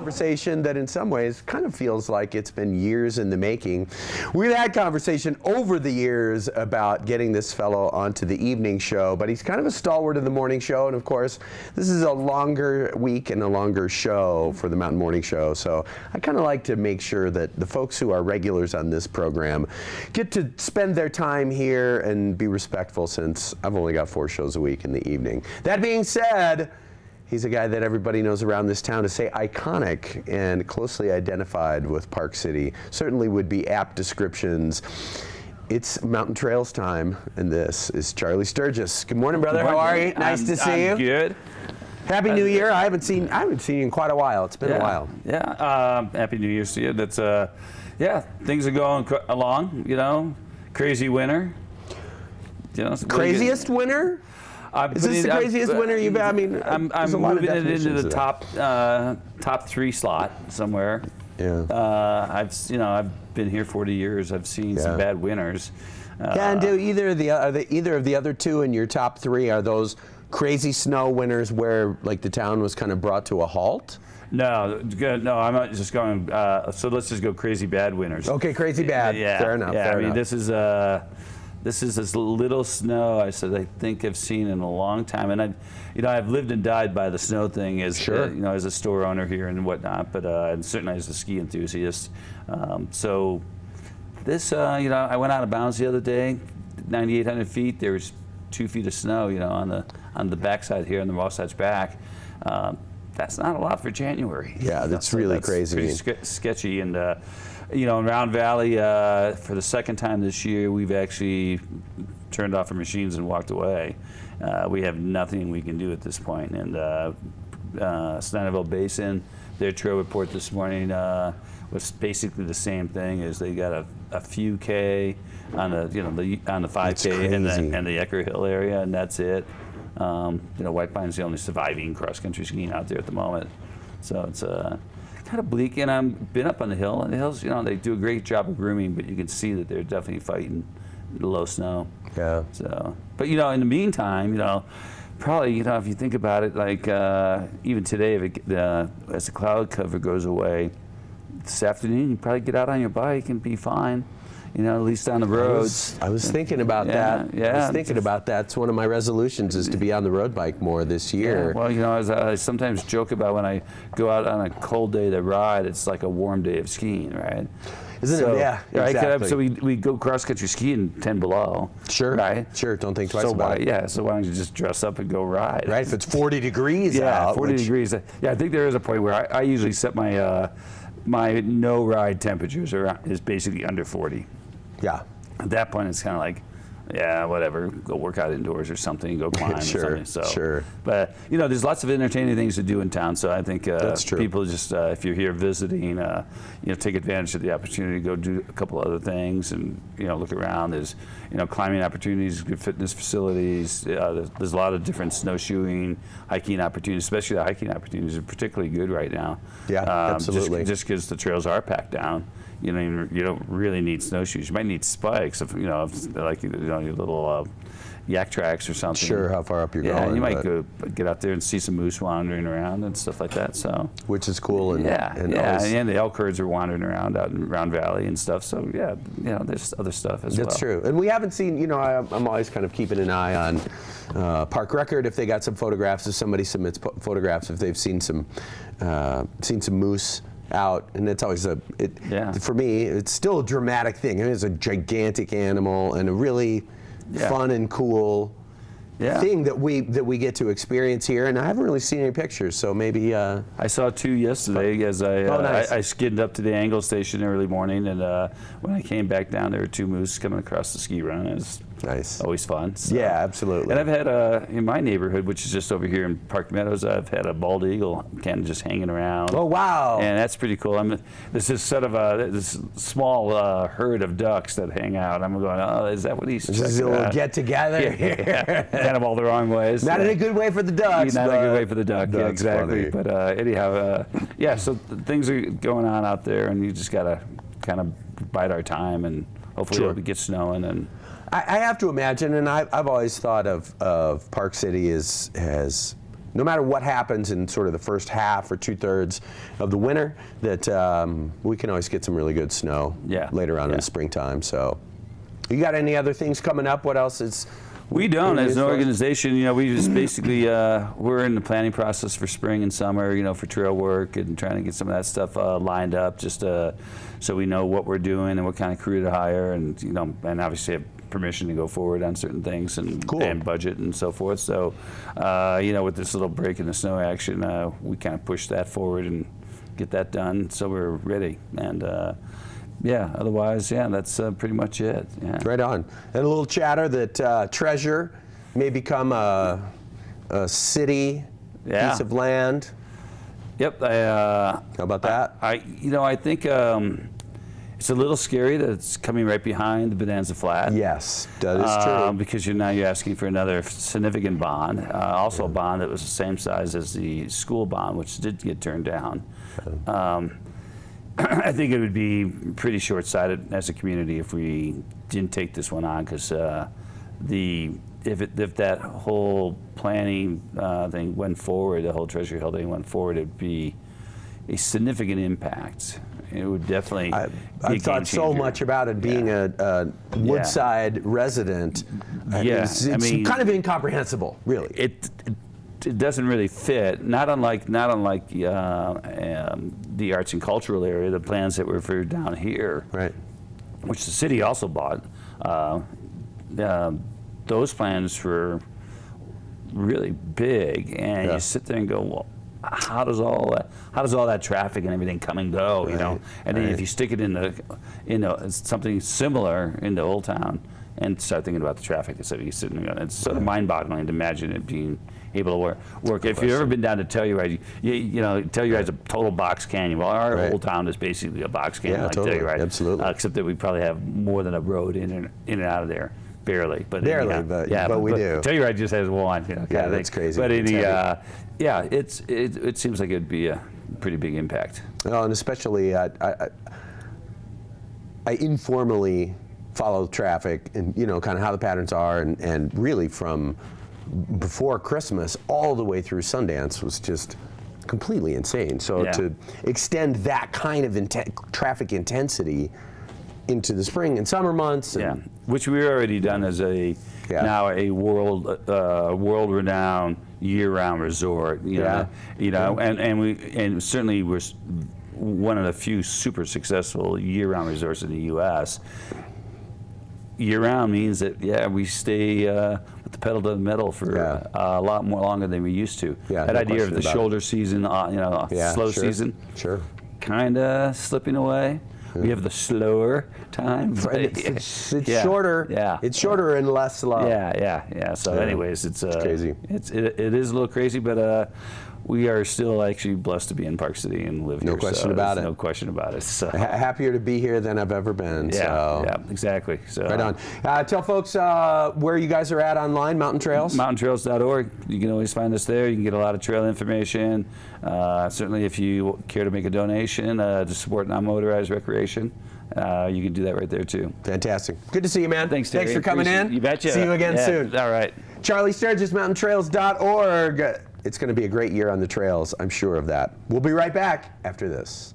conversation that in some ways kind of feels like it's been years in the making. We've had conversation over the years about getting this fellow onto the evening show, but he's kind of a stalwart of the morning show, and of course, this is a longer week and a longer show for the Mountain Morning Show, so I kind of like to make sure that the folks who are regulars on this program get to spend their time here and be respectful, since I've only got 4 shows a week in the evening. That being said, he's a guy that everybody knows around this town to say iconic and closely identified with Park City. Certainly would be apt descriptions. It's Mountain Trails time, and this is Charlie Sturgis. Good morning, brother. How are you? Nice to see you. I'm good. Happy New Year. I haven't seen you in quite a while. It's been a while. Yeah. Happy New Year's to you. That's yeah. Things are going along. You know, crazy winter. You know, craziest winter. Is this the craziest winter you've had? I mean, I'm moving it into the top 3 slot somewhere. Yeah. I've been here 40 years. I've seen some bad winters. And do either of the other 2 in your top 3, are those crazy snow winters where like the town was kind of brought to a halt? No, no, I'm not just going. So let's just go crazy bad winters. Okay, crazy bad. Yeah, fair enough. Yeah, fair enough. This is as little snow I think I've seen in a long time, and I've lived and died by the snow thing as as a store owner here and whatnot, but and certainly as a ski enthusiast. So this I went out of bounds the other day, 9,800 feet. There was 2 feet of snow on the backside here on the Wasatch back. That's not a lot for January. Yeah, that's really crazy. Pretty sketchy. And in Round Valley, for the second time this year, we've actually turned off our machines and walked away. We have nothing we can do at this point. And Snyderville Basin, their trail report this morning was basically the same thing. Is they got a few K on the on the 5K and the Ecker Hill area, and that's it. White Pine's the only surviving cross-country skiing out there at the moment. So it's kind of bleak, and I've been up on the hill, and the hills, they do a great job of grooming, but you can see that they're definitely fighting the low snow. Yeah. So, but in the meantime, probably, if you think about it, like even today, as the cloud cover goes away, this afternoon, you probably get out on your bike and be fine. At least on the roads. I was thinking about that. Yeah. I was thinking about that. It's one of my resolutions is to be on the road bike more this year. Yeah. Well, as I sometimes joke about when I go out on a cold day to ride, it's like a warm day of skiing, right? Isn't it? Yeah, exactly. So we go cross-country skiing 10 below. Sure. Right? Sure, don't think twice about it. Yeah, so why don't you just dress up and go ride? Right, if it's 40 degrees out. 40 degrees. Yeah, I think there is a point where I usually set my my no-ride temperatures is basically under 40. Yeah. At that point, it's kind of like, yeah, whatever. Go work out indoors or something. Go climb or something. So, sure. But there's lots of entertaining things to do in town. So I think that's true. People just, if you're here visiting, take advantage of the opportunity to go do a couple other things and look around. There's climbing opportunities, good fitness facilities. There's a lot of different snowshoeing, hiking opportunities. Especially the hiking opportunities are particularly good right now. Yeah, absolutely. Just because the trails are packed down. You don't really need snowshoes. You might need spikes, if your little yak tracks or something. Sure, how far up you're going. Yeah, you might go get out there and see some moose wandering around and stuff like that. So, which is cool. And and the elk herds are wandering around out in Round Valley and stuff. So there's other stuff as well. That's true. And we haven't seen. I'm always kind of keeping an eye on Park Record if they got some photographs. If somebody submits photographs, if they've seen some moose out, and it's always for me, it's still a dramatic thing. It's a gigantic animal and a really fun and cool thing that we get to experience here. And I haven't really seen any pictures, so maybe I saw 2 yesterday as nice. I skidded up to the Angle station early morning, and when I came back down, there were 2 moose coming across the ski run. It was nice, always fun. So. Yeah, absolutely. And I've had in my neighborhood, which is just over here in Park Meadows, I've had a bald eagle kind of just hanging around. Oh wow! And that's pretty cool. This is sort of this small herd of ducks that hang out. I'm going, oh, is that what he's? Just a little get together here. Kind of all the wrong ways. Not in a good way for the ducks. Not in a good way for the duck. Yeah, Funny. exactly. But anyhow, so things are going on out there, and you just gotta kind of bide our time, and hopefully it'll get snowing. And I have to imagine, and I've always thought of Park City as no matter what happens in sort of the first half or 2/3 of the winter, that we can always get some really good snow later on in the springtime. So, you got any other things coming up? What else is? We don't, as an organization, we just basically, we're in the planning process for spring and summer, for trail work and trying to get some of that stuff lined up, just so we know what we're doing and what kind of crew to hire, and and obviously have permission to go forward on certain things and budget and so forth. So, with this little break in the snow action, we kind of push that forward and get that done, so we're ready. And otherwise, that's pretty much it. Yeah. Right on. And a little chatter that Treasure may become a city piece of land. Yep. How about that? I think it's a little scary that it's coming right behind the Bonanza Flat. Yes, that is true. Because you're asking for another significant bond, also a bond that was the same size as the school bond, which did get turned down. I think it would be pretty short-sighted as a community if we didn't take this one on, because if that whole planning thing went forward, the whole Treasure Hill thing went forward, it'd be a significant impact. It would definitely. I've thought so much about it being a Woodside resident. It's kind of incomprehensible, really. It doesn't really fit. Not unlike the arts and cultural area, the plans that were for down here, right? Which the city also bought. Those plans were really big, and you sit there and go, well, how does all that traffic and everything come and go, And then if you stick it in something similar into Old Town and start thinking about the traffic instead of you sitting there, it's sort of mind-boggling to imagine it being able to work. If you've ever been down to Telluride, Telluride's a total box canyon. Well, our Old Town is basically a box canyon, like totally. Telluride, absolutely. Except that we probably have more than a road in and out of there. Barely, but we do. Telluride just has one. That's crazy. But it seems like it'd be a pretty big impact. Well, and especially I informally follow traffic and kind of how the patterns are, and really from before Christmas all the way through Sundance was just completely insane. So to extend that kind of traffic intensity into the spring and summer months, which we've already done as now a world-renowned year-round resort. And certainly we're one of the few super successful year-round resorts in the U.S. Year-round means that we stay with the pedal to the metal for a lot more longer than we used to. That idea of the shoulder season, slow season, kind of slipping away. We have the slower time. It's shorter. It's shorter and less slow. So, anyways, it's crazy. It is a little crazy, but we are still actually blessed to be in Park City and live here. No question about it. No question about it. So. Happier to be here than I've ever been. Yeah, exactly. So. Right on. Tell folks where you guys are at online, Mountain Trails. MountainTrails.org. You can always find us there. You can get a lot of trail information. Certainly, if you care to make a donation to support non-motorized recreation, you can do that right there too. Fantastic. Good to see you, man. Thanks, Terry. Thanks for coming in. You betcha. See you again soon. All right. Charlie Sturgis, MountainTrails.org. It's going to be a great year on the trails. I'm sure of that. We'll be right back after this.